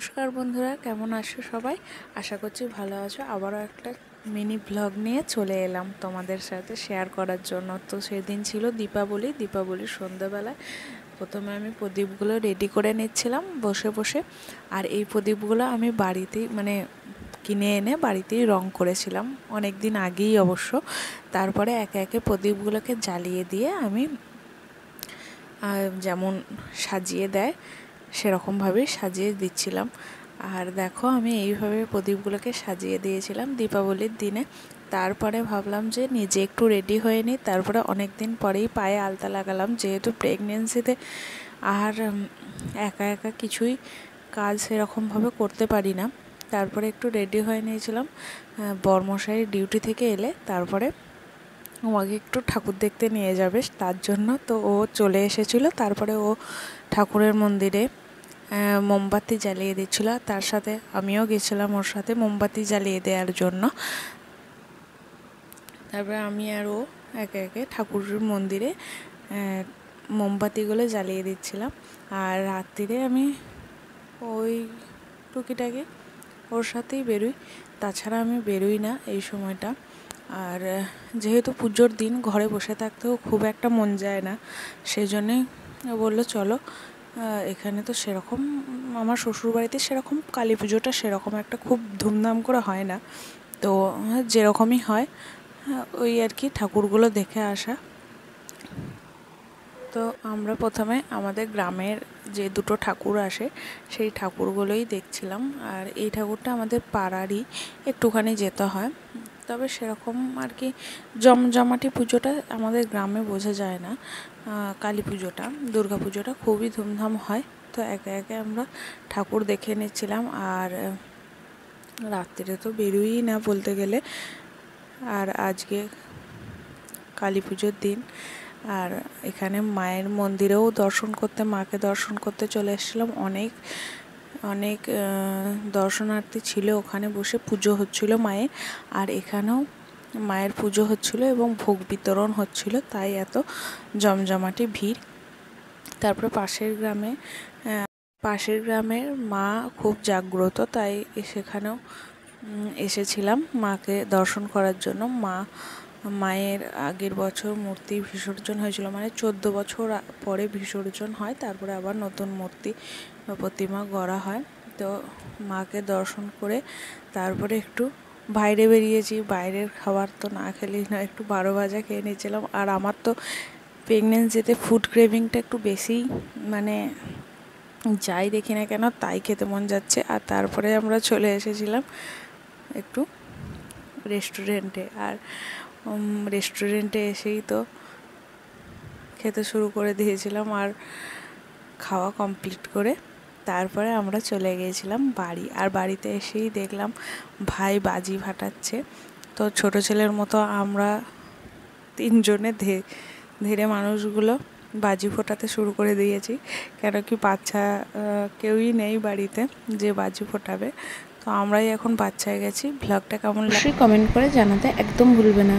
নমস্কার বন্ধুরা, কেমন আছো সবাই? আশা করছি ভালো আছো। আবারও একটা মিনি ব্লগ নিয়ে চলে এলাম তোমাদের সাথে শেয়ার করার জন্য। তো সেদিন ছিল দীপাবলির সন্ধ্যাবেলায় প্রথমে আমি প্রদীপগুলো রেডি করে নিচ্ছিলাম বসে বসে। আর এই প্রদীপগুলো আমি বাড়িতেই কিনে এনে বাড়িতেই রং করেছিলাম অনেক দিন আগেই অবশ্য। তারপরে একে একে প্রদীপগুলোকে জ্বালিয়ে দিয়ে আমি যেমন সাজিয়ে দেয় সেরকমভাবেই সাজিয়ে দিচ্ছিলাম। আর দেখো আমি এইভাবে প্রদীপগুলোকে সাজিয়ে দিয়েছিলাম দীপাবলির দিনে। তারপরে ভাবলাম যে নিজে একটু রেডি হয়ে নিই। তারপরে অনেক দিন পরেই পায়ে আলতা লাগালাম, যেহেতু প্রেগনেন্সিতে আর একা একা কিছুই কাজ সেরকমভাবে করতে পারি না। তারপরে একটু রেডি হয়ে নিয়েছিলাম। বরমশাই ডিউটি থেকে এলে তারপরে আমাকে একটু ঠাকুর দেখতে নিয়ে যাবে, তার জন্য তো ও চলে এসেছিলো। তারপরে ও ঠাকুরের মন্দিরে মোমবাতি জ্বালিয়ে দিচ্ছিল, তার সাথে আমিও গেছিলাম ওর সাথে মোমবাতি জ্বালিয়ে দেওয়ার জন্য। তারপরে আমি আর ও একে একে ঠাকুরের মন্দিরে মোমবাতিগুলো জ্বালিয়ে দিচ্ছিলাম। আর রাত্রিরে আমি ওই টুকিটাকি ওর সাথেই বেরোই, তাছাড়া আমি বেরোই না এই সময়টা। আর যেহেতু পুজোর দিন ঘরে বসে থাকতেও খুব একটা মন যায় না, সেই জন্যেই বললো চলো। এখানে তো সেরকম আমার শ্বশুরবাড়িতে সেরকম কালী পুজোটা সেরকম একটা খুব ধুমধাম করে হয় না, তো যেরকমই হয় ওই আর কি ঠাকুরগুলো দেখে আসা। তো আমরা প্রথমে আমাদের গ্রামের যে দুটো ঠাকুর আসে সেই ঠাকুরগুলোই দেখছিলাম। আর এই ঠাকুরটা আমাদের পাড়ারই, একটুখানি যেতে হয়। তবে সেরকম আর কি জমজমাটি পুজোটা আমাদের গ্রামে বোঝা যায় না। কালী পুজোটা, দুর্গা পুজোটা খুবই ধুমধাম হয়। তো একে একে আমরা ঠাকুর দেখে নিচ্ছিলাম। আর রাত্রিরে তো বেরোই না বলতে গেলে। আর আজকে কালী পুজোর দিন, আর এখানে মায়ের মন্দিরেও মাকে দর্শন করতে চলে এসেছিলাম। অনেক অনেক দর্শনার্থী ছিল, ওখানে বসে পুজো হচ্ছিল মায়ের। আর এখানেও মায়ের পুজো হচ্ছিল এবং ভোগ বিতরণ হচ্ছিল, তাই এত জমজমাটি ভিড়। তারপরে পাশের গ্রামের মা খুব জাগ্রত, তাই সেখানেও এসেছিলাম মাকে দর্শন করার জন্য। মায়ের আগের বছর মূর্তি বিসর্জন হয়েছিল, 14 বছর পরে বিসর্জন হয়, তারপরে আবার নতুন মূর্তি বা প্রতিমা গড়া হয়। তো মাকে দর্শন করে তারপরে একটু বাইরে বেরিয়েছি। বাইরের খাবার তো না খেলেই না, একটু 12 ভাজা খেয়ে নিয়েছিলাম। আর আমার তো প্রেগনেন্সিতে ফুড ক্রেভিংটা একটু বেশিই, যাই দেখি না কেন তাই খেতে মন যাচ্ছে। আর তারপরে আমরা চলে এসেছিলাম একটু রেস্টুরেন্টে। আর রেস্টুরেন্টে এসেই তো খেতে শুরু করে দিয়েছিলাম। আর খাওয়া কমপ্লিট করে তারপরে আমরা চলে গিয়েছিলাম বাড়ি। আর বাড়িতে এসেই দেখলাম ভাই বাজি ফাটাচ্ছে। তো ছোট ছেলের মতো আমরা 3 জনে ধীরে মানুষগুলো বাজি ফোটাতে শুরু করে দিয়েছি, কেন কি বাচ্চা কেউই নেই বাড়িতে যে বাজি ফোটাবে। তো আমরাই এখন বাচ্চায় গেছি। ব্লগটা কেমন লাগে কমেন্ট করে জানাতে একদম ভুলবে না।